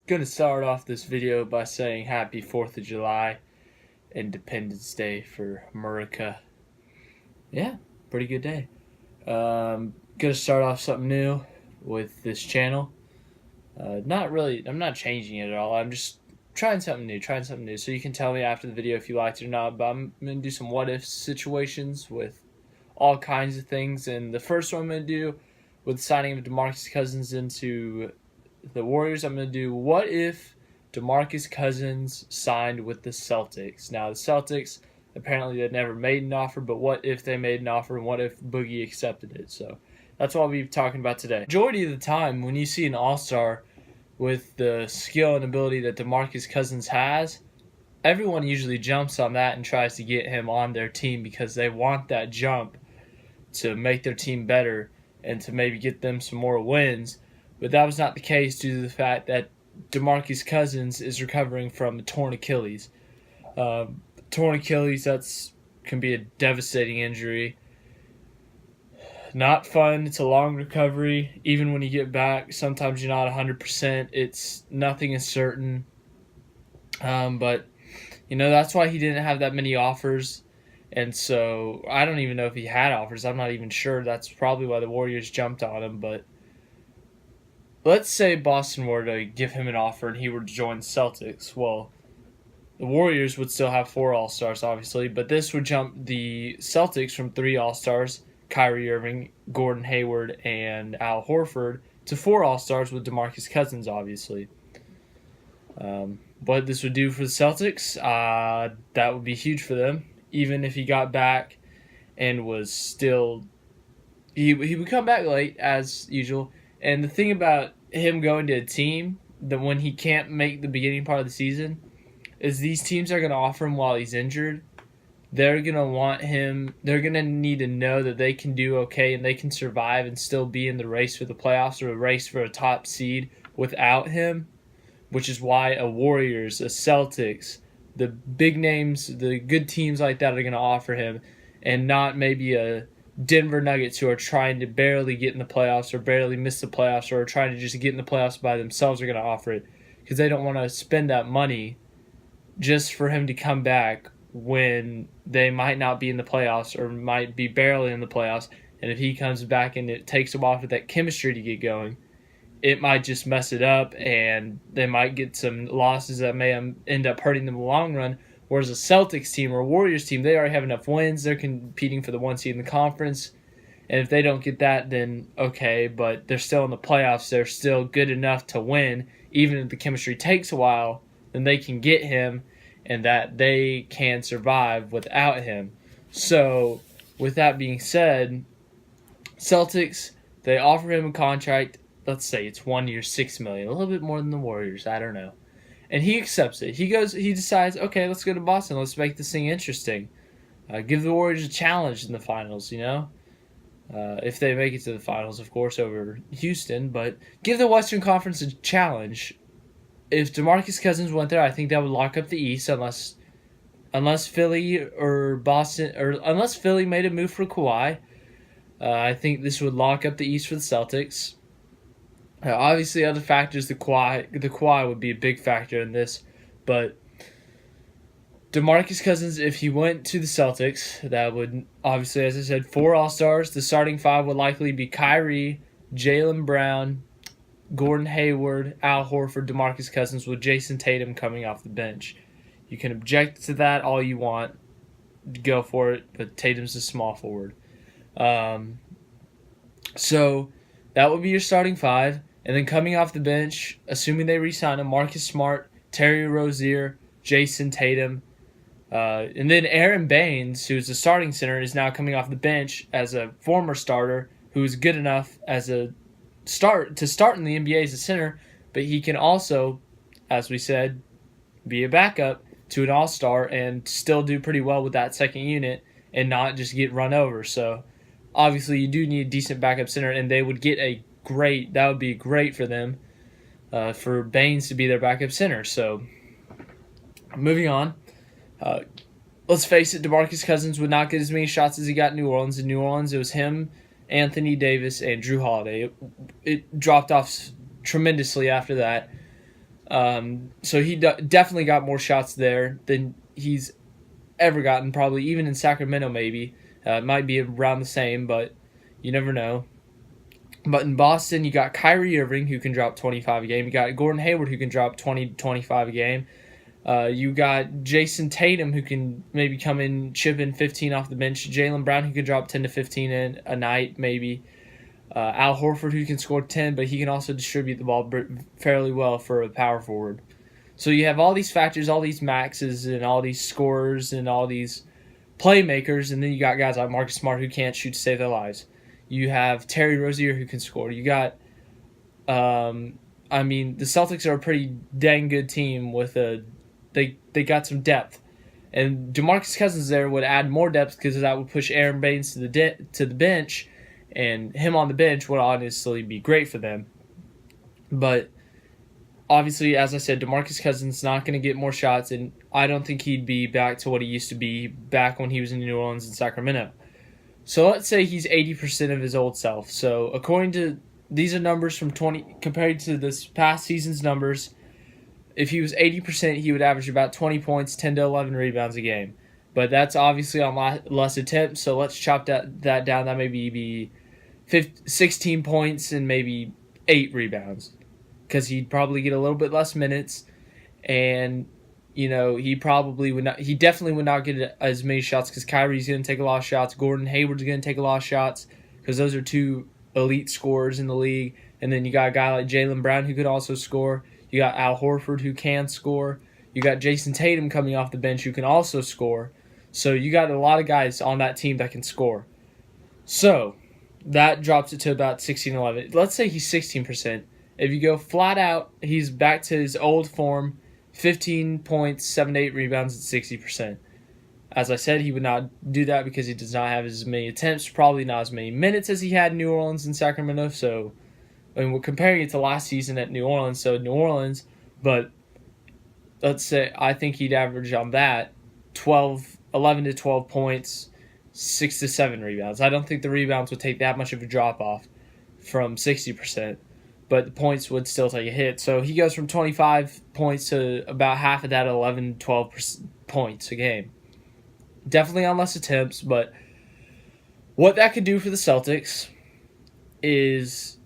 Gonna start off this video by saying happy 4th of July, Independence Day for America. Yeah, pretty good day. Gonna start off something new with this channel. I'm not changing it at all. I'm just trying something new. So you can tell me after the video if you liked it or not, but I'm gonna do some what if situations with all kinds of things. And the first one I'm gonna do with signing of Demarcus Cousins into the Warriors, I'm going to do what if Demarcus Cousins signed with the Celtics. Now, the Celtics, apparently they never made an offer, but what if they made an offer and what if Boogie accepted it? So that's what I'll be talking about today. Majority of the time, when you see an all-star with the skill and ability that Demarcus Cousins has, everyone usually jumps on that and tries to get him on their team because they want that jump to make their team better and to maybe get them some more wins. But that was not the case due to the fact that Demarcus Cousins is recovering from a torn Achilles. Torn Achilles, can be a devastating injury. Not fun. It's a long recovery. Even when you get back, sometimes you're not 100%. Nothing is certain. But that's why he didn't have that many offers. And so I don't even know if he had offers. I'm not even sure. That's probably why the Warriors jumped on him. But let's say Boston were to give him an offer and he were to join the Celtics. Well, the Warriors would still have 4 All-Stars, obviously, but this would jump the Celtics from 3 All-Stars, Kyrie Irving, Gordon Hayward, and Al Horford, to 4 All-Stars with Demarcus Cousins, obviously. What this would do for the Celtics, that would be huge for them. Even if he got back and was still... He would come back late, as usual. And the thing about him going to a team that when he can't make the beginning part of the season is these teams are going to offer him while he's injured. They're going to want him. They're going to need to know that they can do okay and they can survive and still be in the race for the playoffs or a race for a top seed without him, which is why a Warriors, a Celtics, the big names, the good teams like that are going to offer him and not maybe a Denver Nuggets who are trying to barely get in the playoffs or barely miss the playoffs or are trying to just get in the playoffs by themselves are going to offer it because they don't want to spend that money just for him to come back when they might not be in the playoffs or might be barely in the playoffs. And if he comes back and it takes a while for that chemistry to get going, it might just mess it up and they might get some losses that may end up hurting them in the long run. Whereas a Celtics team or a Warriors team, they already have enough wins. They're competing for the 1 seed in the conference. And if they don't get that, then okay, but they're still in the playoffs. They're still good enough to win. Even if the chemistry takes a while, then they can get him and that they can survive without him. So, with that being said, Celtics, they offer him a contract. Let's say it's 1 year, $6 million. A little bit more than the Warriors. I don't know. And he accepts it. He decides, okay, let's go to Boston. Let's make this thing interesting. Give the Warriors a challenge in the finals, if they make it to the finals, of course, over Houston. But give the Western Conference a challenge. If Demarcus Cousins went there, I think that would lock up the East unless Philly or Boston, or unless Philly made a move for Kawhi. I think this would lock up the East for the Celtics. Obviously, other factors, the Kawhi would be a big factor in this. But DeMarcus Cousins, if he went to the Celtics, that would, obviously, as I said, 4 All-Stars. The starting 5 would likely be Kyrie, Jaylen Brown, Gordon Hayward, Al Horford, DeMarcus Cousins, with Jason Tatum coming off the bench. You can object to that all you want. Go for it, but Tatum's a small forward. So that would be your starting 5. And then coming off the bench, assuming they re-sign him, Marcus Smart, Terry Rozier, Jason Tatum, and then Aaron Baines, who's the starting center, is now coming off the bench as a former starter who's good enough as to start in the NBA as a center, but he can also, as we said, be a backup to an all-star and still do pretty well with that second unit and not just get run over. So obviously you do need a decent backup center, and they would get that would be great for them, for Baines to be their backup center. So moving on, let's face it, DeMarcus Cousins would not get as many shots as he got in New Orleans. In New Orleans, it was him, Anthony Davis, and Drew Holiday. It dropped off tremendously after that. So he definitely got more shots there than he's ever gotten, probably even in Sacramento maybe. It might be around the same, but you never know. But in Boston, you got Kyrie Irving, who can drop 25 a game. You got Gordon Hayward, who can drop 20 to 25 a game. You got Jason Tatum, who can maybe come in, chip in 15 off the bench. Jaylen Brown, who can drop 10 to 15 in a night, maybe. Al Horford, who can score 10, but he can also distribute the ball fairly well for a power forward. So you have all these factors, all these maxes, and all these scorers, and all these playmakers, and then you got guys like Marcus Smart who can't shoot to save their lives. You have Terry Rozier who can score. You got, the Celtics are a pretty dang good team with they got some depth, and Demarcus Cousins there would add more depth because that would push Aaron Baines to the bench, and him on the bench would honestly be great for them. But obviously, as I said, Demarcus Cousins is not going to get more shots, and I don't think he'd be back to what he used to be back when he was in New Orleans and Sacramento. So let's say he's 80% of his old self. So according to these are numbers from 20 compared to this past season's numbers. If he was 80%, he would average about 20 points, 10 to 11 rebounds a game. But that's obviously on less attempts, so let's chop that down. That maybe be 16 points and maybe 8 rebounds. Because he'd probably get a little bit less minutes, and he definitely would not get as many shots because Kyrie's going to take a lot of shots. Gordon Hayward's going to take a lot of shots because those are two elite scorers in the league. And then you got a guy like Jaylen Brown who could also score. You got Al Horford who can score. You got Jason Tatum coming off the bench who can also score. So you got a lot of guys on that team that can score. So that drops it to about 16-11. Let's say he's 16%. If you go flat out, he's back to his old form, 15 points, 7 to 8 rebounds at 60%. As I said, he would not do that because he does not have as many attempts, probably not as many minutes as he had in New Orleans and Sacramento. So, we're comparing it to last season at New Orleans. So, New Orleans, but let's say I think he'd average on that 11 to 12 points, 6 to 7 rebounds. I don't think the rebounds would take that much of a drop off from 60%. But the points would still take a hit. So he goes from 25 points to about half of that, 11, 12 points a game. Definitely on less attempts, but what that could do for the Celtics is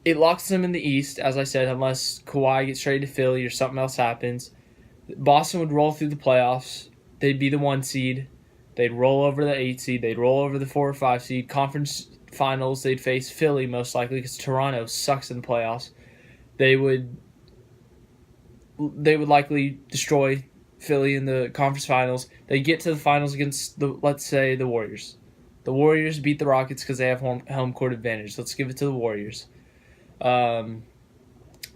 it locks them in the East, as I said, unless Kawhi gets traded to Philly or something else happens. Boston would roll through the playoffs. They'd be the 1 seed. They'd roll over the 8 seed. They'd roll over the 4 or 5 seed. Conference finals, they'd face Philly most likely because Toronto sucks in the playoffs. They would likely destroy Philly in the conference finals. They get to the finals against let's say the Warriors. The Warriors beat the Rockets because they have home court advantage. Let's give it to the Warriors. So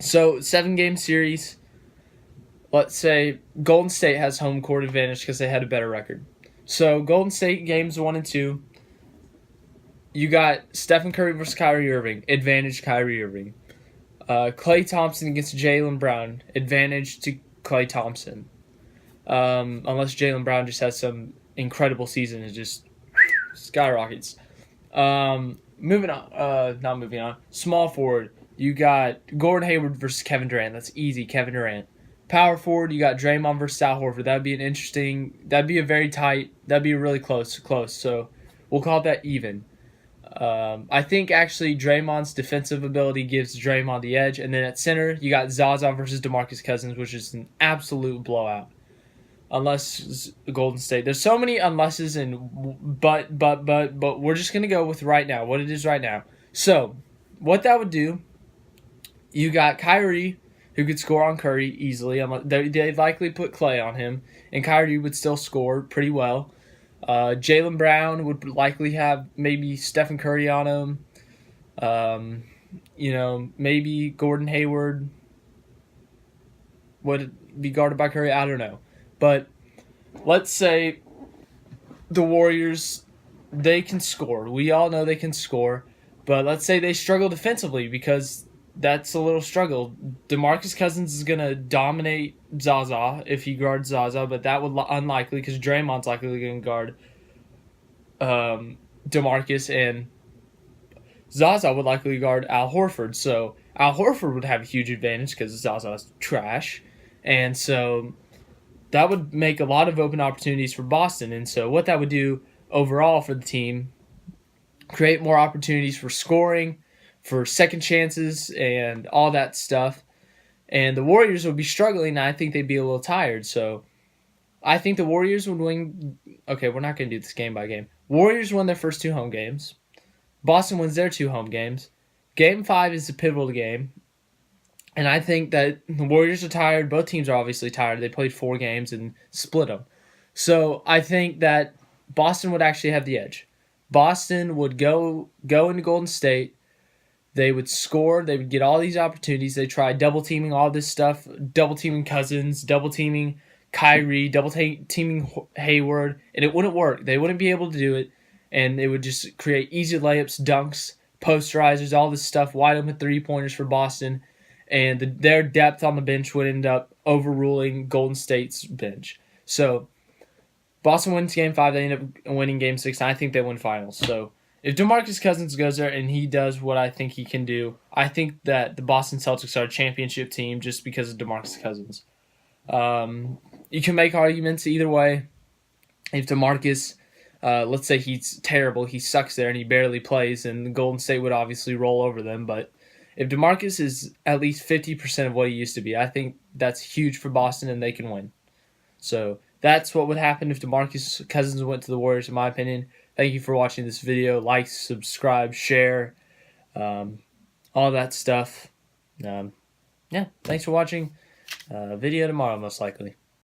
7-game series. Let's say Golden State has home court advantage because they had a better record. So Golden State games 1 and 2. You got Stephen Curry versus Kyrie Irving. Advantage Kyrie Irving. Klay Thompson against Jaylen Brown. Advantage to Klay Thompson. Unless Jaylen Brown just has some incredible season and just skyrockets. Moving on. Small forward. You got Gordon Hayward versus Kevin Durant. That's easy, Kevin Durant. Power forward, you got Draymond versus Al Horford. That'd be a really close. So we'll call that even. I think actually Draymond's defensive ability gives Draymond the edge. And then at center, you got Zaza versus Demarcus Cousins, which is an absolute blowout. Unless Golden State. There's so many unlesses and but we're just going to go with right now, what it is right now. So, what that would do, you got Kyrie, who could score on Curry easily. They'd likely put Klay on him, and Kyrie would still score pretty well. Jaylen Brown would likely have maybe Stephen Curry on him. Maybe Gordon Hayward would be guarded by Curry. I don't know. But let's say the Warriors, they can score. We all know they can score. But let's say they struggle defensively because that's a little struggle. Demarcus Cousins is going to dominate Zaza if he guards Zaza, but that would unlikely because Draymond's likely going to guard DeMarcus. And Zaza would likely guard Al Horford. So Al Horford would have a huge advantage because Zaza's trash. And so that would make a lot of open opportunities for Boston. And so what that would do overall for the team, create more opportunities for scoring, for second chances, and all that stuff. And the Warriors would be struggling, and I think they'd be a little tired. So I think the Warriors would win. Okay, we're not going to do this game by game. Warriors won their first 2 home games. Boston wins their 2 home games. Game 5 is the pivotal game. And I think that the Warriors are tired. Both teams are obviously tired. They played 4 games and split them. So I think that Boston would actually have the edge. Boston would go into Golden State. They would score. They would get all these opportunities. They tried double teaming all this stuff, double teaming Cousins, double teaming Kyrie, double teaming Hayward, and it wouldn't work. They wouldn't be able to do it, and it would just create easy layups, dunks, posterizers, all this stuff, wide open 3-pointers for Boston, and their depth on the bench would end up overruling Golden State's bench. So Boston wins Game 5. They end up winning Game 6, and I think they win finals. So if Demarcus Cousins goes there and he does what I think he can do, I think that the Boston Celtics are a championship team just because of Demarcus Cousins. You can make arguments either way. If DeMarcus, let's say he's terrible, he sucks there and he barely plays, and the Golden State would obviously roll over them. But if DeMarcus is at least 50% of what he used to be, I think that's huge for Boston and they can win. So that's what would happen if DeMarcus Cousins went to the Warriors, in my opinion. Thank you for watching this video. Like, subscribe, share, all that stuff. Yeah, thanks for watching. Video tomorrow, most likely.